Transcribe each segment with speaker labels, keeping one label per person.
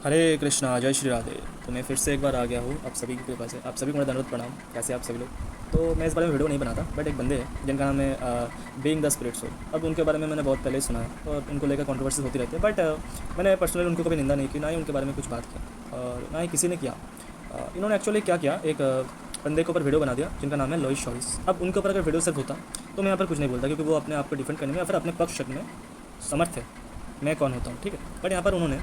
Speaker 1: हरे कृष्णा, जय श्री राधे। तो मैं फिर से एक बार आ गया हूँ आप सभी की कृपा से। आप सभी को मेरा दंडवत प्रणाम। कैसे आप सभी लोग? तो मैं इस बारे में वीडियो नहीं बनाता, बट एक बंदे हैं जिनका नाम है बीइंग द स्पिरिट सोल। अब उनके बारे में मैंने बहुत पहले ही सुना है और उनको लेकर कंट्रोवर्सीज होती रहती है, बट मैंने पर्सनली उनको कभी निंदा नहीं की, ना ही उनके बारे में कुछ बात की और ना ही किसी ने किया। इन्होंने एक्चुअली क्या किया, एक बंदे के ऊपर वीडियो बना दिया जिनका नाम है लोइस शॉरिस। अब उनके ऊपर अगर वीडियो सिर्फ होता तो मैं यहाँ पर कुछ नहीं बोलता, क्योंकि वो अपने आप को डिफेंड करने में या फिर अपने पक्ष रखने में समर्थ है। मैं कौन होता हूँ, ठीक है। बट यहाँ पर उन्होंने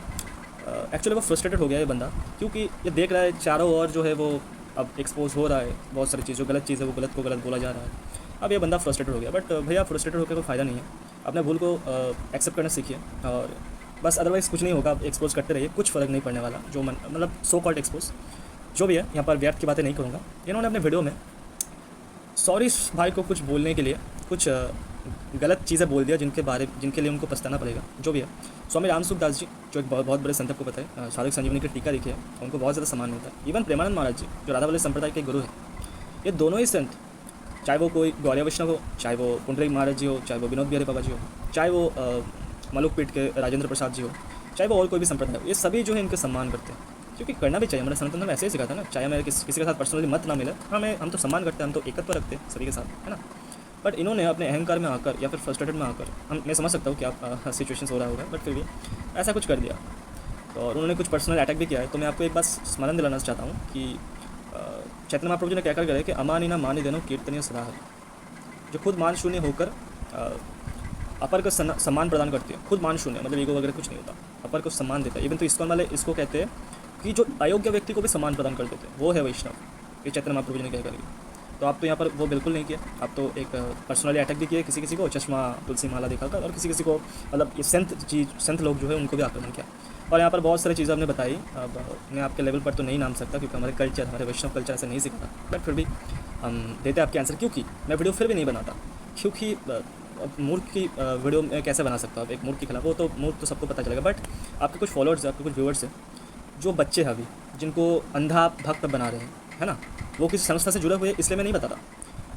Speaker 1: एक्चुअली वो फ्रस्ट्रेटेड हो गया ये बंदा, क्योंकि ये देख रहा है चारों ओर जो है वो अब एक्सपोज हो रहा है, बहुत सारी चीज़ जो गलत चीज़ है वो गलत को गलत बोला जा रहा है। अब ये बंदा फ्रस्ट्रेटेड हो गया, बट भैया फ्रस्ट्रेटेड होकर कोई फ़ायदा नहीं है। अपने भूल को एक्सेप्ट करना सीखिए और बस, अदरवाइज़ कुछ नहीं होगा। आप एक्सपोज करते रहिए, कुछ फ़र्क नहीं पड़ने वाला। जो मतलब सो कॉल्ड एक्सपोज जो भी है, यहाँ पर व्यर्थ की बातें नहीं करूँगा। इन्होंने अपने वीडियो में सॉरी भाई को कुछ बोलने के लिए कुछ गलत चीज़ें बोल दिया, जिनके लिए उनको पछताना पड़ेगा। जो भी है, स्वामी राम सुखदास जी जो एक बहुत बड़े संत को पता है, साधक संजीवनी की टीका लिखी है, उनको बहुत ज़्यादा सम्मान मिलता है। इवन प्रेमानंद महाराज जी जो राधावल्लभ संप्रदाय के गुरु हैं, ये दोनों ही संत, चाहे वो कोई गौरिया वैष्णव हो, चाहे वो पुंडरीक महाराज जी हो, चाहे वो विनोद बिहारी बाबा जी हो, चाहे वो मलुकपीठ के राजेंद्र प्रसाद जी हो, चाहे वो और कोई भी संप्रदाय हो, ये सभी जो है इनके सम्मान करते हैं। क्योंकि करना भी चाहिए। हमारे सनातन धर्म ऐसे ही सिखाता है ना, चाहे हमें किसी के साथ पर्सनली मत ना मिले, हम तो सम्मान करते हैं, हम तो एकत्व रखते हैं सभी के साथ, है ना। बट इन्होंने अपने अहंकार में आकर या फिर फ्रस्ट्रेटेड में आकर, मैं समझ सकता हूँ कि आप सिचुएशन हो रहा होगा, बट फिर भी ऐसा कुछ कर दिया। तो और उन्होंने कुछ पर्सनल अटैक भी किया है। तो मैं आपको एक बात स्मरण दिलाना चाहता हूँ कि चैतन्य महाप्रभु जी ने क्या कर गया है कि अमानी ना मानी देनो कीर्तनीय सदा है। जो खुद मान शून्य होकर अपर को सम्मान प्रदान करती है, खुद मान शून्य मतलब ईगो वगैरह कुछ नहीं होता, अपर को सम्मान देता है। इवन तो इस्कॉन वाले इसको कहते हैं कि जो अयोग्य व्यक्ति को भी सम्मान प्रदान कर देते हैं, वो है वैष्णव। ये चैतन्य महाप्रभु जी ने क्या कर दिया। तो आप तो यहाँ पर वो बिल्कुल नहीं किया। आप तो एक पर्सनली अटैक भी किए किसी को चश्मा तुलसी माला दिखाकर, और किसी को मतलब ये संत लोग जो है उनको भी आक्रमण किया। और यहाँ पर बहुत सारी चीज़ें आपने बताई। अब मैं आपके लेवल पर तो नहीं नाम सकता, क्योंकि हमारे कल्चर, हमारे वैष्णव कल्चर ऐसे नहीं सिखाता, बट फिर भी हम देते आपके आंसर। क्योंकि मैं वीडियो फिर भी नहीं बनाता, क्योंकि अब मूर्ख की वीडियो में कैसे बना सकता हूँ एक मूर्ख के खिलाफ। वो तो मूर्ख तो सबको पता चलेगा, बट आपके कुछ फॉलोअर्स हैं, आपके कुछ व्यूअर्स हैं जो बच्चे हैं अभी, जिनको अंधा भक्त बना रहे हैं, है ना। वो किसी संस्था से जुड़े हुए हैं, इसलिए मैं नहीं बताता,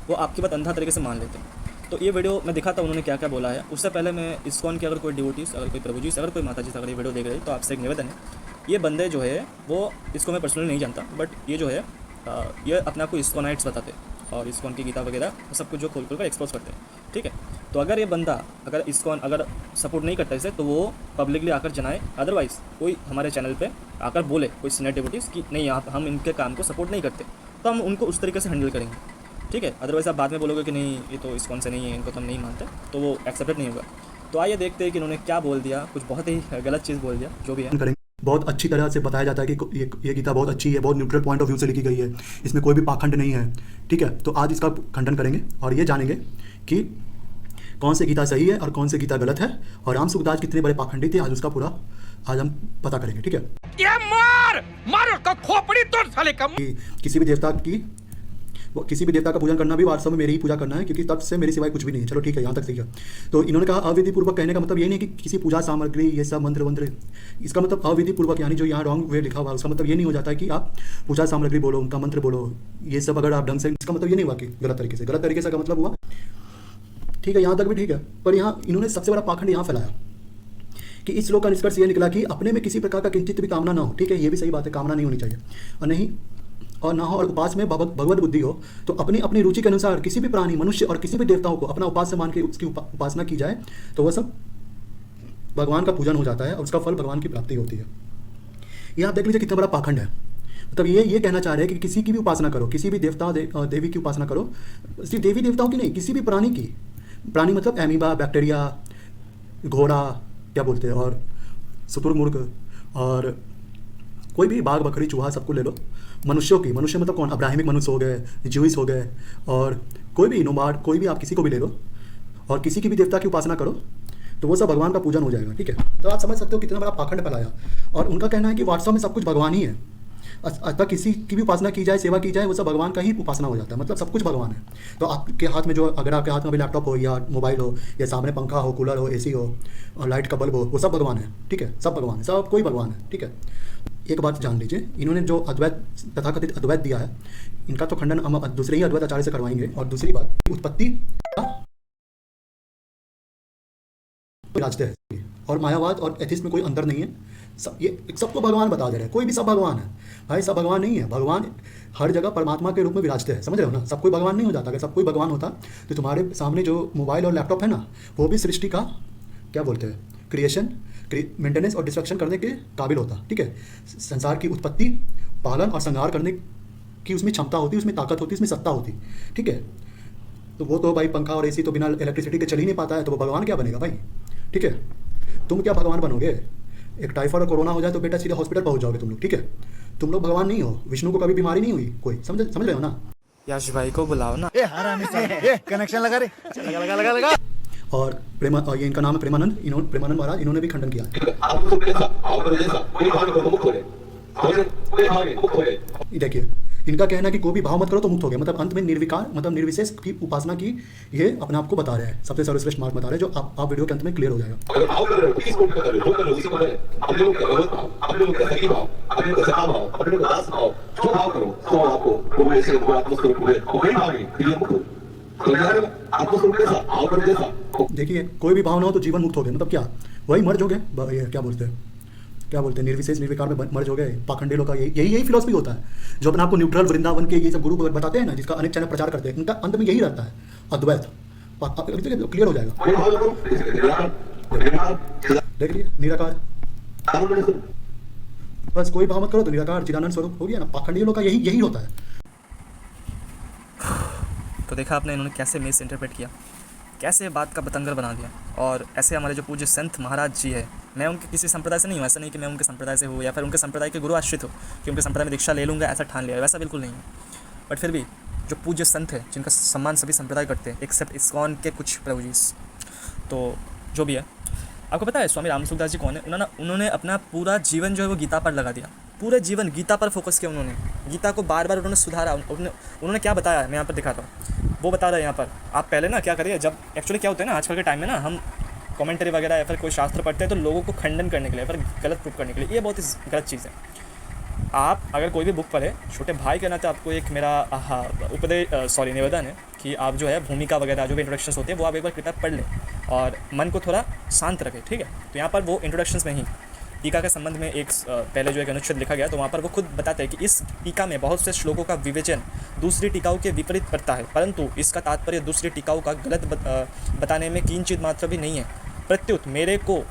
Speaker 1: वो आपकी बात अंधा तरीके से मान लेते हैं। तो ये वीडियो मैं दिखाता हूँ उन्होंने क्या क्या बोला है। उससे पहले मैं इस्कॉन के अगर कोई डिवोटीज, अगर कोई प्रभु जी से, अगर कोई माता जी से अगर ये वीडियो देख रही है, तो आपसे एक निवेदन है। ये बंदे जो है वो, इसको मैं पर्सनली नहीं जानता, बट ये जो है ये अपने आप को इस्कॉनाइट्स बताते हैं और इस्कॉन की गीता वगैरह सब कुछ जो खोल कर एक्सपोज करते हैं, ठीक है। तो अगर ये बंदा, अगर इस्कॉन अगर सपोर्ट नहीं करता इसे, तो वो पब्लिकली आकर जनाए। अदरवाइज़ कोई हमारे चैनल पे आकर बोले, कोई सीनियर डिवोटीज कि नहीं आप, हम इनके काम को सपोर्ट नहीं करते, तो हम उनको उस तरीके से हैंडल करेंगे, ठीक है। अदरवाइज़ आप बाद में बोलोगे कि नहीं ये तो इस्कॉन से नहीं है, इनको तो हम नहीं मानते, तो वो एक्सेप्टेड नहीं होगा। तो आइए देखते हैं कि इन्होंने क्या बोल दिया। कुछ बहुत ही गलत चीज़ बोल दिया, जो भी है।
Speaker 2: करेंगे। बहुत अच्छी तरह से बताया जाता है कि ये गीता बहुत अच्छी है, बहुत न्यूट्रल पॉइंट ऑफ व्यू से लिखी गई है, इसमें कोई भी पाखंड नहीं है, ठीक है। तो आज इसका खंडन करेंगे और ये जानेंगे कि कौन से गीता सही है और कौन से गीता गलत है, और राम सुखदास कितने बड़े पाखंडी थे, आज उसका पूरा आज हम पता करेंगे, ठीक है।
Speaker 3: ये मार मार उसका खोपड़ी तोड़ साले का।
Speaker 2: किसी भी देवता का पूजन करना भी वास्तव में मेरी ही पूजा करना है, क्योंकि तब से मेरे सिवाय कुछ भी नहीं है। चलो ठीक है, यहाँ तक सही है। तो इन्होंने कहा अविधि पूर्वक कहने का मतलब ये नहीं कि किसी पूजा सामग्री ये सब मंत्र वंत्र, इसका मतलब अविधि पूर्वक, यानी जो यहाँ रॉन्ग वे लिखा हुआ है उसका मतलब ये नहीं हो जाता है कि आप पूजा सामग्री बोलो, उनका मंत्र बोलो, ये सब अगर आप ढंग से, इसका मतलब ये नहीं हुआ कि गलत तरीके से का मतलब हुआ, ठीक है, यहाँ तक भी ठीक है। पर यहाँ इन्होंने सबसे बड़ा पाखंड यहाँ फैलाया कि इस श्लोक का निष्कर्ष ये निकला कि अपने में किसी प्रकार का किंचित भी कामना ना हो, ठीक है, ये भी सही बात है, कामना नहीं होनी चाहिए, और ना हो, और उपास में भगवत बुद्धि हो, तो अपनी अपनी रुचि के अनुसार किसी भी प्राणी, मनुष्य और किसी भी देवताओं को अपना उपास्य मान के उसकी उपासना की जाए, तो वह सब भगवान का पूजन हो जाता है और उसका फल भगवान की प्राप्ति होती है। ये आप देख लीजिए कितना बड़ा पाखंड है। मतलब ये कहना चाह रहे हैं कि किसी की भी उपासना करो, किसी भी देवता देवी की उपासना करो, सिर्फ देवी देवताओं की नहीं, किसी भी प्राणी की। प्राणी मतलब एमीबा, बैक्टीरिया, घोड़ा क्या बोलते हैं, और शुतुरमुर्ग, और कोई भी बाघ बकरी चूहा सबको ले लो। मनुष्यों की, मनुष्य मतलब कौन, अब्राहिमिक मनुष्य हो गए, ज्यूइस हो गए, और कोई भी नोमाड, कोई भी आप किसी को भी ले लो और किसी की भी देवता की उपासना करो, तो वो सब भगवान का पूजन हो जाएगा, ठीक है। तो आप समझ सकते हो कितना बड़ा पाखंड फैलाया। और उनका कहना है कि वास्तव में सब कुछ भगवान ही है, अतः किसी की भी उपासना की जाए, सेवा की जाए, वो सब भगवान का ही उपासना हो जाता है, मतलब सब कुछ भगवान है। तो आपके हाथ में जो, अगर आपके हाथ में भी लैपटॉप हो या मोबाइल हो या सामने पंखा हो, कूलर हो, एसी हो और लाइट का बल्ब हो, वो सब भगवान है, ठीक है, सब भगवान है, सब कोई भगवान है, ठीक है। एक बात जान लीजिए, इन्होंने जो अद्वैत, तथाकथित अद्वैत दिया है, इनका तो खंडन हम दूसरे ही अद्वैत आचार्य से करवाएंगे। और दूसरी बात, उत्पत्ति राजते है, और मायावाद और एथिस्ट में कोई अंतर नहीं है, सब ये सबको भगवान बता दे रहे हैं, कोई भी सब भगवान है भाई, सब भगवान नहीं है। भगवान हर जगह परमात्मा के रूप में विराजते हैं, समझ रहे हो ना। सब कोई भगवान नहीं हो जाता। अगर सब कोई भगवान होता तो तुम्हारे सामने जो मोबाइल और लैपटॉप है ना, वो भी सृष्टि का क्या बोलते हैं, क्रिएशन, मेंटेनेंस और डिस्ट्रक्शन करने के काबिल होता, ठीक है। संसार की उत्पत्ति, पालन और संहार करने की उसमें क्षमता होती, उसमें ताकत होती, उसमें सत्ता होती, ठीक है। तो वो तो भाई पंखा और एसी तो बिना इलेक्ट्रिसिटी के चल ही नहीं पाता है, तो वो भगवान क्या बनेगा भाई, ठीक है। तुम क्या भगवान बनोगे? एक टाइफाइड और कोरोना हो जाए तो बेटा सीधे हॉस्पिटल पहुंच जाओगे तुम लोग, ठीक है। तुम लोग भगवान नहीं हो। विष्णु को कभी बीमारी नहीं हुई कोई, समझ रहे हो ना।
Speaker 1: यश भाई को बुलाओ ना।
Speaker 4: कनेक्शन लगा रे, लगा।
Speaker 2: और ये इनका नाम है प्रेमानंद, प्रेमानंद महाराज, इन्होंने भी खंडन किया। ये देखिए, इनका कहना है कि कोई भी भाव मत करो तो मुक्त हो गए, मतलब अंत में निर्विकार मतलब निर्विशेष की उपासना की ये अपने आप को बता रहे हैं, सबसे सर्वश्रेष्ठ मार्ग बता रहे हैं, जो आप वीडियो के अंत में क्लियर हो जाएगा। देखिए, कोई भी भाव ना हो तो जीवन मुक्त हो गए, मतलब क्या, वही मर्ज हो गए, ये क्या बोलते हैं निर्विशेष निर्विकार में मर्ज हो गए। पाखंडी लोग का यही फिलॉसफी होता है, जो अपने आपको न्यूट्रल वृंदावन के ये सब गुरु बताते हैं ना, जिसका अनेक चैनल प्रचार करते हैं, इनका अंत में यही रहता है, अद्वैत। क्लियर हो जाएगा, देख लिया, निराकार। बस कोई भाव मत करो तो निराकार चिदानंद स्वरूप हो गया ना। पाखंडी लोग का यही होता है।
Speaker 1: तो देखा आपने इन्होंने कैसे मिस इंटरप्रेट किया, कैसे बात का बतंगर बना दिया। और ऐसे हमारे जो पूज्य संत महाराज जी है, मैं उनके किसी संप्रदाय से नहीं हूँ, ऐसा नहीं कि मैं उनके संप्रदाय से हूँ या फिर उनके संप्रदाय के गुरु आश्रित हो कि उनके संप्रदाय में दीक्षा ले लूँगा ऐसा ठान लिया, वैसा बिल्कुल नहीं है। बट फिर भी जो पूज्य संत है, जिनका सम्मान सभी संप्रदाय करते हैं एक्सेप्ट इस्कॉन के कुछ प्रभु जी, तो जो भी है, आपको पता है स्वामी रामसुखदास जी कौन है? उन्होंने अपना पूरा जीवन जो है वो गीता पर लगा दिया, पूरे जीवन गीता पर फोकस किया उन्होंने, गीता को बार बार उन्होंने सुधारा। उन्होंने क्या बताया मैं यहाँ पर दिखाता हूँ, वो बता रहे हैं यहाँ पर। आप पहले ना क्या करिए, जब एक्चुअली क्या होता है ना आजकल के टाइम में ना, हम कमेंट्री वगैरह या फिर कोई शास्त्र पढ़ते हैं तो लोगों को खंडन करने के लिए, फिर गलत प्रूफ करने के लिए, ये बहुत ही गलत चीज़ है। आप अगर कोई भी बुक पढ़े, छोटे भाई के नाते आपको एक मेरा निवेदन है कि आप जो है भूमिका वगैरह जो भी इंट्रोडक्शंस होते हैं वो आप एक बार कृपया पढ़ लें और मन को थोड़ा शांत रखें, ठीक है। तो यहाँ पर वो इंट्रोडक्शंस में ही टीका के संबंध में एक पहले जो एक अनुच्छेद लिखा गया, तो वहाँ पर वो खुद बताते हैं कि इस टीका में बहुत से श्लोकों का विवेचन दूसरी टीकाओं के विपरीत पड़ता है, परंतु इसका तात्पर्य दूसरी टीकाओं का गलत बताने में किंचित मात्र भी नहीं है। प्रत्युत मेरे को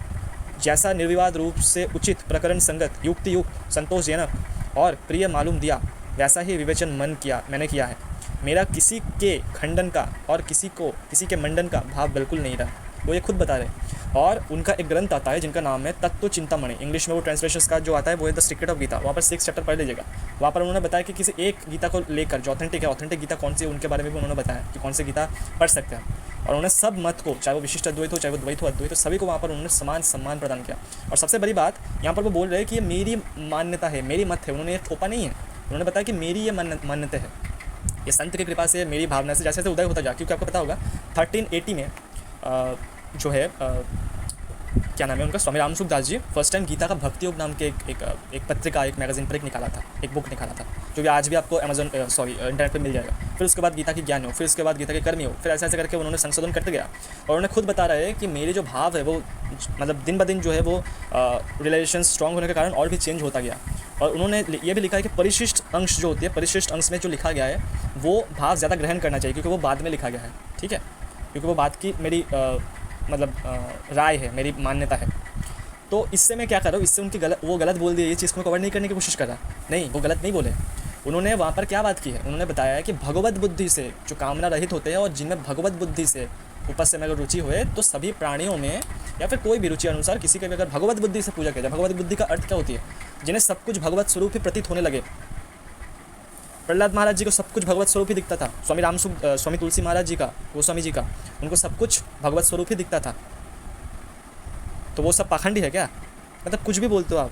Speaker 1: जैसा निर्विवाद रूप से उचित, प्रकरण संगत, युक्तियुक्त, संतोषजनक और प्रिय मालूम दिया, वैसा ही विवेचन मैंने किया है। मेरा किसी के खंडन का और किसी के मंडन का भाव बिल्कुल नहीं रहा, वो ये खुद बता रहे हैं। और उनका एक ग्रंथ आता है जिनका नाम है तत्व चिंतामणि, इंग्लिश में वो ट्रांसलेशन का जो आता है वो है द सीक्रेट ऑफ गीता। वहाँ पर 6 चैप्टर पढ़ लीजिएगा। वहाँ पर उन्होंने बताया कि किसी एक गीता को लेकर जो ऑथेंटिक है, ऑथेंटिक गीता कौन सी है उनके बारे में भी उन्होंने बताया कि कौन सी गीता पढ़ सकते हैं। और उन्होंने सब मत को, चाहे वो विशिष्ट अद्वैत हो, चाहे वो द्वैत हो, अद्वैत हो, सभी को वहाँ पर उन्होंने समान सम्मान प्रदान किया। और सबसे बड़ी बात यहाँ पर वो बोल रहे हैं कि ये मेरी मान्यता है, मेरी मत है, उन्होंने ये थोपा नहीं है, उन्होंने बताया कि मेरी ये मान्यता है, ये संत की कृपा से, मेरी भावना से जैसे जैसे उदय होता जा। क्योंकि आपको पता होगा 1380 में जो है क्या नाम है उनका, स्वामी रामसुखदास जी फर्स्ट टाइम गीता का भक्ति योग नाम के एक पत्रिका, एक मैगजीन पर निकाला था, एक बुक निकाला था, जो कि आज भी आपको इंटरनेट पर मिल जाएगा। फिर उसके बाद गीता की ज्ञान हो, फिर उसके बाद गीता के कर्मी हो, फिर ऐसे ऐसे करके उन्होंने संशोधन करते गया। और उन्होंने खुद बता रहे हैं कि मेरे जो भाव है वो मतलब दिन ब दिन जो है वो रिलेशन स्ट्रॉन्ग होने के कारण और भी चेंज होता गया। और उन्होंने ये भी लिखा है कि परिशिष्ट अंश जो होती है, परिशिष्ट अंश में जो लिखा गया है वो भाव ज़्यादा ग्रहण करना चाहिए, क्योंकि वो बाद में लिखा गया है, ठीक है, क्योंकि वो बात की मेरी राय है, मेरी मान्यता है। तो इससे मैं क्या कर रहा हूँ, इससे उनकी वो गलत बोल दिए, ये चीज़ को मैं कवर नहीं करने की कोशिश कर रहा, नहीं, वो गलत नहीं बोले। उन्होंने वहाँ पर क्या बात की है, उन्होंने बताया है कि भगवत बुद्धि से जो कामना रहित होते हैं और जिनमें भगवत बुद्धि से उपस्थ में अगर रुचि होए, तो सभी प्राणियों में या फिर कोई भी रुचि अनुसार किसी के भी अगर भगवत बुद्धि से पूजा किया जाए, भगवत बुद्धि का अर्थ क्या होती है, जिन्हें सब कुछ भगवत स्वरूप ही प्रतीत होने लगे। प्रहलाद महाराज जी को सब कुछ भगवत स्वरूप ही दिखता था, स्वामी तुलसी महाराज जी का, गोस्वामी जी का, उनको सब कुछ भगवत स्वरूप ही दिखता था। तो वो सब पाखंडी है क्या? मतलब कुछ भी बोलते हो आप,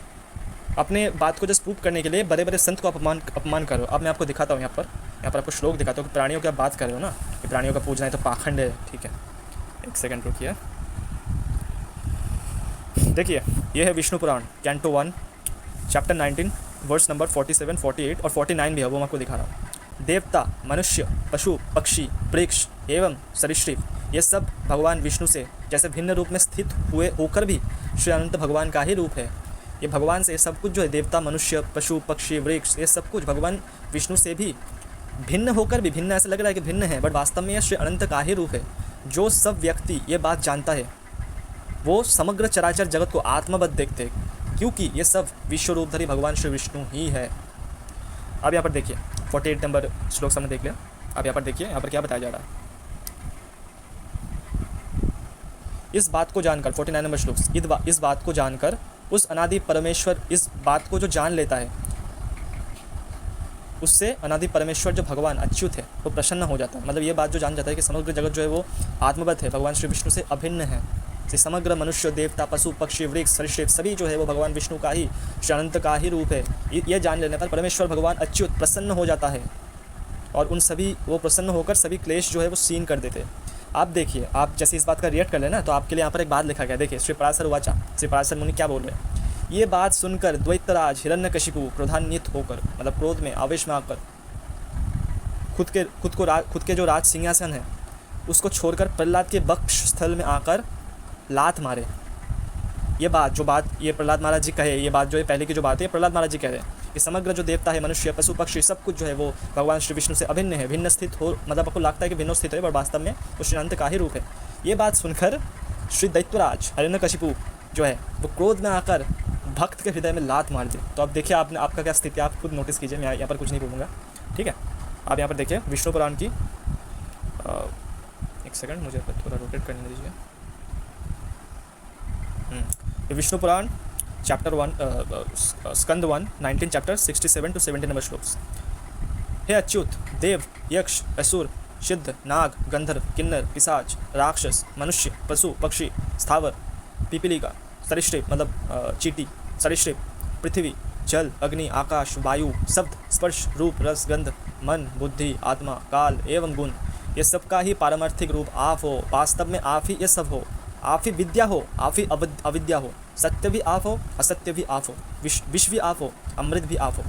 Speaker 1: अपने बात को जस्ट प्रूव करने के लिए बड़े बड़े संत को अपमान करो। अब मैं आपको दिखाता हूँ, यहाँ पर आपको श्लोक दिखाता हूँ कि प्राणियों की आप बात कर रहे हो ना, कि प्राणियों का पूजना है तो पाखंड है, ठीक है। एक सेकंड रुकिए, देखिए ये है विष्णु पुराण कैंटो 1 चैप्टर 19 वर्स नंबर 47, 48 और 49 भी है, वो मैं आपको दिखा रहा हूँ। देवता, मनुष्य, पशु, पक्षी, वृक्ष एवं सरीसृप, ये सब भगवान विष्णु से जैसे भिन्न रूप में स्थित होकर भी श्री अनंत भगवान का ही रूप है। ये भगवान से सब कुछ जो है, देवता, मनुष्य, पशु, पक्षी, वृक्ष, ये सब कुछ भगवान विष्णु से भी भिन्न होकर भी भिन्न ऐसा लग रहा है कि भिन्न है, बट वास्तव में यह श्री अनंत का ही रूप है। जो सब व्यक्ति ये बात जानता है वो समग्र चराचर जगत को आत्मबद्ध देखते हैं, क्योंकि ये सब विश्व रूपधारी भगवान श्री विष्णु ही है। अब यहाँ पर देखिए 48 नंबर श्लोक हमने देख लिया। अब यहाँ पर देखिए, यहाँ पर क्या बताया जा रहा है। इस बात को जानकर 49 नंबर श्लोक, इस बात को जानकर उस अनादि परमेश्वर, इस बात को जो जान लेता है उससे अनादि परमेश्वर जो भगवान अच्युत है वो प्रसन्न हो जाता है। मतलब ये बात जो जान जाता है कि समग्र जगत जो है वो आत्मबद्ध है, भगवान श्री विष्णु से अभिन्न है। से समग्र मनुष्य, देवता, पशु, पक्षी, वृक्ष, सरीसृप सभी जो है वो भगवान विष्णु का ही, श्री अनंत का ही रूप है। ये जान लेने पर परमेश्वर भगवान अच्युत प्रसन्न हो जाता है और उन सभी वो प्रसन्न होकर सभी क्लेश जो है वो सीन कर देते हैं। आप देखिए, आप जैसे इस बात का रिएक्ट कर लेना तो आपके लिए यहाँ पर एक बात लिखा गया। देखिए श्री पराशर वाचा, श्री पराशर मुनि क्या बोल रहे हैं। ये बात सुनकर द्वैतराज हिरण्यकशिपु क्रोधान्वित होकर, मतलब क्रोध में, आवेश में आकर खुद के जो राज सिंहासन है उसको छोड़कर प्रहलाद के वक्ष स्थल में आकर लात मारे। ये प्रहलाद महाराज जी कहे, ये बात जो है पहले की जो बात है प्रहलाद महाराज जी कह रहे हैं कि समग्र जो देवता है, मनुष्य, पशु, पक्षी सब कुछ जो है वो भगवान श्री विष्णु से अभिन्न है, भिन्न स्थित हो, मतलब आपको लगता है कि भिन्न स्थित है, पर वास्तव में वो श्री अनंत का ही रूप है। ये बात सुनकर श्री दैत्यराज हिरण्यकशिपु जो है वो क्रोध में आकर भक्त के हृदय में लात मार दी। तो अब देखिए आपका क्या स्थिति, आप खुद नोटिस कीजिए, मैं यहाँ पर कुछ नहीं बोलूँगा, ठीक है। आप यहाँ पर देखिए विष्णु पुराण की, एक सेकंड मुझे थोड़ा रोटेट करने दीजिए। Vishnu Purana chapter 1 Skanda 1 19 chapter 67 to 70 number shlokas. हे अच्युत, देव, यक्ष, असुर, सिद्ध, नाग, गंधर्व, किन्नर, पिशाच, राक्षस, मनुष्य, पशु, पक्षी, स्थावर, पिपीलिका, सरीसृप मतलब चींटी, सरीसृप, पृथ्वी, जल, अग्नि, आकाश, वायु, शब्द, स्पर्श, रूप, रस, गंध, मन, बुद्धि, आत्मा, काल एवं गुण, ये सबका ही पारमार्थिक रूप आप हो। वास्तव में आप ही ये सब हो। आप ही विद्या हो, आप ही अविद्या हो, सत्य भी आप हो, असत्य भी आप हो, विष भी आप हो, अमृत भी आप हो।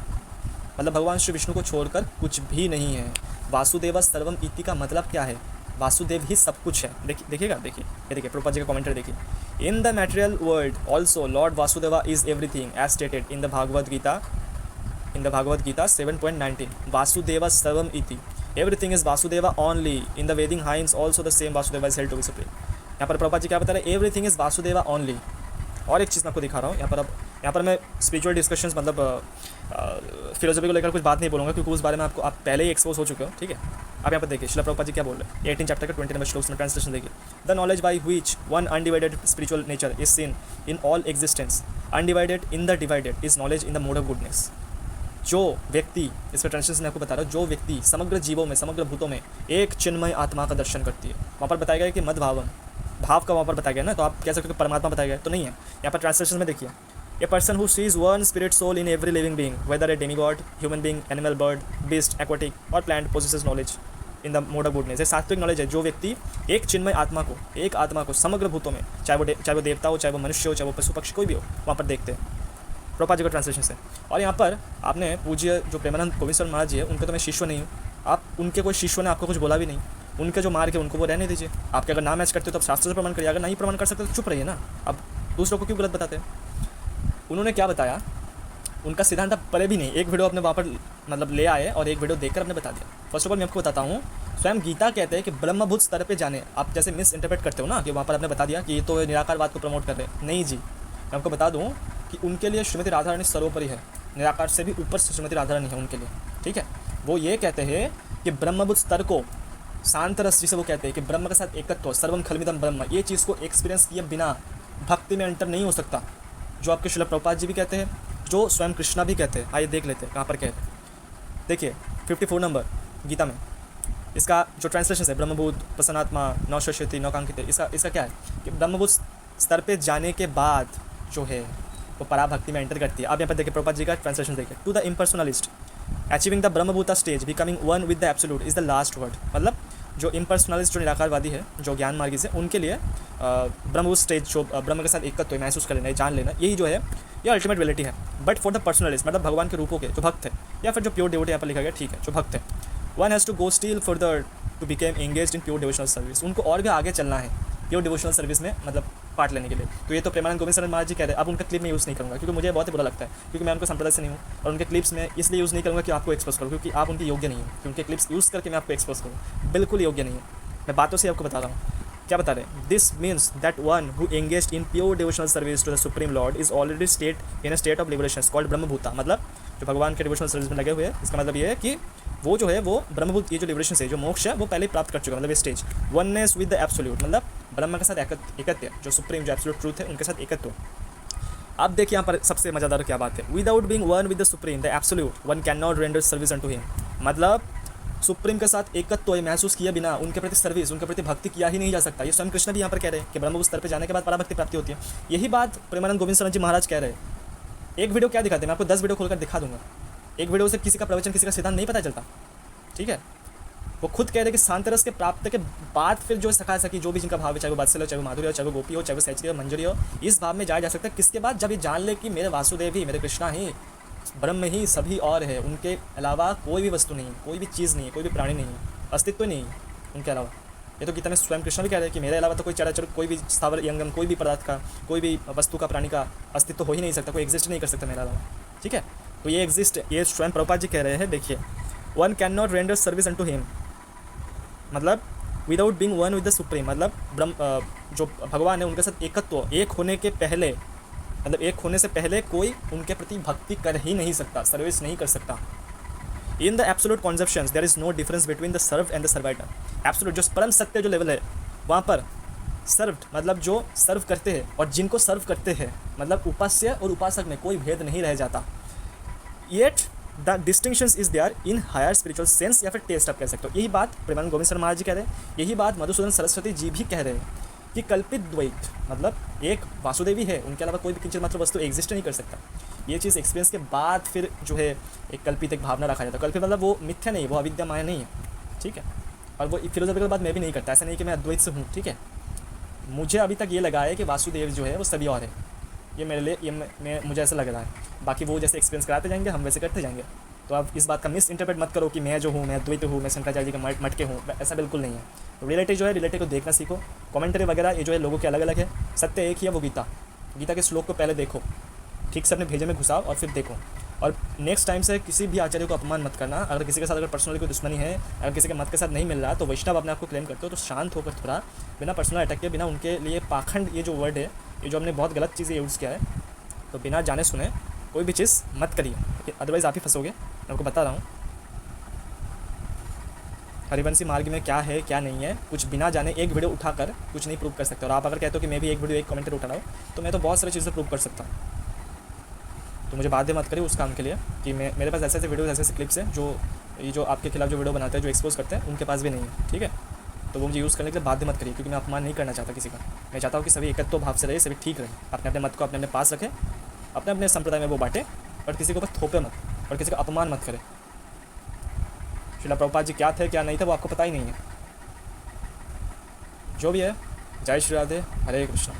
Speaker 1: मतलब भगवान श्री विष्णु को छोड़कर कुछ भी नहीं है। वासुदेव सर्वम इति का मतलब क्या है? वासुदेव ही सब कुछ है। देखिएगा, देखिए ये देखिए प्रभुपाद जी का कमेंट्री देखिए। In the material world also lord Vasudeva is everything as stated in the Bhagavad Gita 7.19 Vasudev सर्वम इति। Everything is Vasudeva only. In the Vedic hymns also the same Vasudeva is held to be supreme. यहाँ पर प्रभुपाद जी क्या बता रहे हैं? Everything is Vasudeva only. और एक चीज़ मैं आपको दिखा रहा हूँ यहाँ पर मैं स्पिरिचुअल डिस्कशंस मतलब फिलोसफी को लेकर कुछ बात नहीं बोलूँगा, क्योंकि उस बारे में आप पहले ही एक्सपोज हो चुके हो, ठीक है। आप यहाँ पर देखिए श्रील प्रभुपाद जी क्या बोल रहे हैं 18 चैप्टर का 20 नंबर श्लोक में ट्रांसलेशन देखिए। The knowledge by which one undivided spiritual nature is seen in all existence, undivided in the divided is knowledge in the mode of goodness. जो व्यक्ति, इसका ट्रांसलेशन मैं आपको बता रहा हूँ, जो व्यक्ति समग्र जीवों में, समग्र भूतों में एक चिन्मय आत्मा का दर्शन करती है, वहाँ पर बताया गया कि मद भावम, भाव का वहाँ पर बताया गया ना, तो आप कह सकते हो कि परमात्मा बताया गया, तो नहीं है। यहाँ पर ट्रांसलेशन में देखिए, a person who sees one spirit soul in every living being whether a demigod, human being, animal, bird, beast, aquatic और plant possesses knowledge in the mode of goodness. ये सात्विक नॉलेज है। जो व्यक्ति एक चिन्मय आत्मा को, एक आत्मा को समग्र भूतों में, चाहे वो देवता हो, चाहे वो मनुष्य हो, चाहे वो पशु पक्षी कोई भी हो, वहाँ पर देखते हैं प्रभुपाद जी का ट्रांसलेशन से। और यहाँ पर आपने पूज्य जो प्रेमानंद गोविंद स्वामी महाराज जी है, उनके तो मैं शिष्य नहीं हूँ, आप उनके कोई शिष्य ने आपको कुछ बोला भी नहीं, उनके जो मार्ग है उनको वो रहने दीजिए। आपके अगर ना मैच करते हो तो आप शास्त्र से प्रमाण करिए, अगर नहीं प्रमाण कर सकते तो चुप रहिए ना। अब दूसरों को क्यों गलत बताते हैं? उन्होंने क्या बताया, उनका सिद्धांत आप परे भी नहीं, एक वीडियो अपने वहाँ पर मतलब ले आए और एक वीडियो देखकर आपने बता दिया। फर्स्ट ऑफ ऑल मैं आपको बताता हूँ, स्वयं गीता कहते हैं कि ब्रह्मभूत स्तर पे जाने। आप जैसे मिस इंटरप्रेट करते हो ना कि वहाँ पर आपने बता दिया कि ये तो निराकारवाद को प्रमोट कर रहे हैं। नहीं जी, मैं आपको बता दूँ कि उनके लिए श्रीमती राधा रानी सर्वोपरि है, निराकार से भी ऊपर से श्रीमती राधा रानी है उनके लिए, ठीक है। वो ये कहते हैं कि ब्रह्मभूत स्तर को शांत रस जिसे वो कहते हैं कि ब्रह्म के साथ एकत्व, सर्वम खलमिदम ब्रह्म, ये चीज़ को एक्सपीरियंस किए बिना भक्ति में एंटर नहीं हो सकता। जो आपके श्रील प्रभुपाद जी भी कहते हैं, जो स्वयं कृष्णा भी कहते हैं। आइए देख लेते हैं कहाँ पर कहते हैं। देखिए 54 नंबर गीता में इसका जो ट्रांसलेशन है, ब्रह्मभूत प्रसन्नात्मा नौशति नौकांकित, इसका क्या है कि ब्रह्मभूत स्तर पे जाने के बाद जो है वो पराभक्ति में एंटर करती है। आप यहाँ पर देखिए प्रभुपाद जी का ट्रांसलेशन देखिए। To the impersonalist achieving the brahmabhuta stage becoming one with the absolute is the last word. मतलब जो इम्पर्सनलिस्ट, जो निराकारवादी है, जो ज्ञान मार्गी से, उनके लिए ब्रह्मभूत स्टेज, जो ब्रह्म के साथ एकत्व महसूस कर लेना, जान लेना, यही जो है ये अल्टीमेट रियलिटी है। बट फॉर द पर्सनलिस्ट, मतलब भगवान के रूपों के जो भक्त है, या फिर जो प्योर डिवोटी यहाँ पर लिखा गया, ठीक है, जो भक्त है, one has to go still further to became engaged in pure devotional service. उनको और भी आगे चलना है प्योर डिवोशनल सर्विस में, मतलब पार्ट लेने के लिए। तो ये तो प्रेमानंद गोविंद शरण महाराज जी कह रहे हैं। अब उनका क्लिप मैं यूज़ नहीं करूँगा क्योंकि मुझे बहुत ही बुरा लगता है, क्योंकि मैं उनके संप्रदाय से नहीं हूँ, और उनके क्लिप्स में इसलिए यूज़ नहीं करूँगा कि आपको एक्सपोज करूँ, क्योंकि आप उनके योग्य नहीं हो कि उनके क्लिप्स यूज़ करके मैं आपको एक्सपोज करूँ। बिल्कुल योग्य नहीं है, मैं बातों से आपको बता रहा हूँ। क्या बता रहे हैं? This means that one who engaged in pure devotional service to the supreme lord is already state in a state of liberation called brahmabhuta. मतलब जो भगवान के डिवोशनल सर्विस में लगे हुए हैं, इसका मतलब ये है कि वो जो है वो ब्रह्मभूत, ये जो लिबरेशन है, जो मोक्ष है, वो पहले प्राप्त कर चुका है। मतलब ये stage oneness with the absolute, मतलब ब्रह्म के साथ एकत्व, जो सुप्रीम जो एब्सोल्यूट ट्रूथ है उनके साथ एकत्व। अब देखिए यहाँ पर सबसे मज़ेदार क्या बात है, without being one with the supreme the absolute one can not render service unto him. मतलब सुप्रीम के साथ एकत्व महसूस किए बिना उनके प्रति सर्विस, उनके प्रति भक्ति किया ही नहीं जा सकता। ये स्वयं कृष्ण भी यहाँ पर कह रहे हैं कि ब्रह्म स्तर पर जाने के बाद पराभक्ति प्राप्ति होती है। यही बात प्रेमानंद गोविंद शरण जी महाराज कह रहे हैं। एक वीडियो क्या दिखाते हैं, मैं आपको 10 वीडियो खोलकर दिखा दूंगा। एक वीडियो से किसी का प्रवचन, किसी का सिद्धांत नहीं पता चलता, ठीक है। वो खुद कह रहे हैं कि शांत रस के प्राप्त के बाद फिर जो सखा सकी जो भी जिनका भाव है, चाहे वो वात्सल्य हो, चाहे वो माधुर्य हो, चाहे वो गोपी हो, चाहे वो सैचरी हो, मंजरी हो, इस भाव में जाया जा सकता है। किसके बाद? जब ये जान ले कि मेरे वासुदेव ही, मेरे कृष्णा ही, ब्रह्म ही सभी और है, उनके अलावा कोई भी वस्तु नहीं, कोई भी चीज़ नहीं है, कोई भी प्राणी नहीं है, अस्तित्व नहीं है उनके अलावा। ये तो गीता में स्वयं कृष्ण भी कह रहे हैं कि मेरे अलावा तो कोई चराचर, कोई भी स्थावर यंगम, कोई भी पदार्थ का, कोई भी वस्तु का, प्राणी का अस्तित्व हो ही नहीं सकता, कोई एग्जिस्ट नहीं कर सकता मेरे अलावा, ठीक है। तो ये एग्जिस्ट, ये स्वयं प्रभुपाद जी कह रहे हैं। देखिए, one can not render service unto him, मतलब without being one with the supreme, मतलब ब्रह्म जो भगवान है उनके साथ एकत्व, एक होने के पहले, मतलब एक होने से पहले कोई उनके प्रति भक्ति कर ही नहीं सकता, सर्विस नहीं कर सकता। In the absolute conceptions there is no difference between the served and the servitor. Absolute जो परम सत्य जो लेवल है, वहाँ पर सर्व्ड मतलब जो सर्व करते हैं और जिनको सर्व करते हैं, मतलब उपास्य और उपासक में कोई भेद नहीं रह जाता। Yet the distinctions is there in higher spiritual sense, या फिर टेस्ट आप कह सकते हो। यही बात प्रेमानंद गोविंद शरण महाराज जी कह रहे हैं, यही बात मधुसूदन सरस्वती जी भी कह रहे हैं कि कल्पित द्वैत, मतलब एक वासुदेवी है, उनके अलावा कोई भी किंचित मात्र वस्तु एग्जिस्ट नहीं कर सकता। ये चीज़ एक्सपीरियंस के बाद फिर जो है एक कल्पित एक भावना रखा जाता है। कल्पित मतलब वो मिथ्या नहीं, वो अविद्या माया नहीं है, ठीक है। और वो फिलोसॉफिकल बात मैं भी नहीं करता, ऐसा नहीं कि मैं अद्वैत से हूँ, ठीक है। मुझे अभी तक ये लगा है कि वासुदेव जो है वो सभी और है, ये मेरे लिए, ये मुझे ऐसा लग रहा है। बाकी वो जैसे एक्सपीरियंस कराते जाएंगे, हम वैसे करते जाएंगे। तो आप इस बात का मिस इंटरप्रेट मत करो कि मैं जो हूँ, मैं अद्वैत हूँ, मैं शंकराचार्य जी का मटके हूँ, ऐसा बिल्कुल नहीं है। तो रिलेटिव जो है, रिलेटिव को देखना सीखो। कमेंट्री वगैरह ये जो है लोगों के अलग अलग है, सत्य एक ही है, वो गीता के श्लोक को पहले देखो, ठीक से अपने भेजे में घुसाओ और फिर देखो। और नेक्स्ट टाइम से किसी भी आचार्य को अपमान मत करना। अगर किसी के साथ अगर पर्सनली कोई दुश्मनी है, अगर किसी के मत के साथ नहीं मिल रहा, तो वैष्णव अपने आप को क्लेम करते हो, तो शांत होकर थोड़ा, बिना पर्सनल अटैक के, बिना उनके लिए पाखंड, ये जो वर्ड है, ये जो हमने बहुत गलत चीज़ें यूज़ किया है, तो बिना जाने सुने कोई भी चीज़ मत करिए, अदरवाइज़ आप ही फंसोगे। मैं आपको बता रहा हूँ हरिवंशी मार्ग में क्या है क्या नहीं है, कुछ बिना जाने एक वीडियो उठाकर कुछ नहीं प्रूव कर सकते। और आप अगर कहते हो कि मैं भी एक वीडियो एक कमेंटेड उठा रहा हूँ, तो मैं तो बहुत सारी चीज़ें प्रूव कर सकता हूँ। तो मुझे बाध्य मत करिए उस काम के लिए कि मेरे पास ऐसे वीडियो, ऐसे क्लिप्स हैं जो ये जो आपके खिलाफ जो वीडियो बनाते हैं, जो एक्सपोज करते हैं, उनके पास भी नहीं है, ठीक है। तो वो मुझे यूज़ करने के लिए बाध्य मत करिए, क्योंकि मैं अपमान नहीं करना चाहता किसी का। मैं चाहता हूँ कि सभी एकत्व भाव से रहे, सभी ठीक रहे, अपने अपने मत को अपने अपने पास रखें, अपने अपने संप्रदाय में वो बांटे, और किसी के ऊपर थोपे मत, और किसी का अपमान मत करें। श्रील प्रभुपाद जी क्या थे क्या नहीं थे वो आपको पता ही नहीं है। जो भी है, जय श्री राधे, हरे कृष्णा।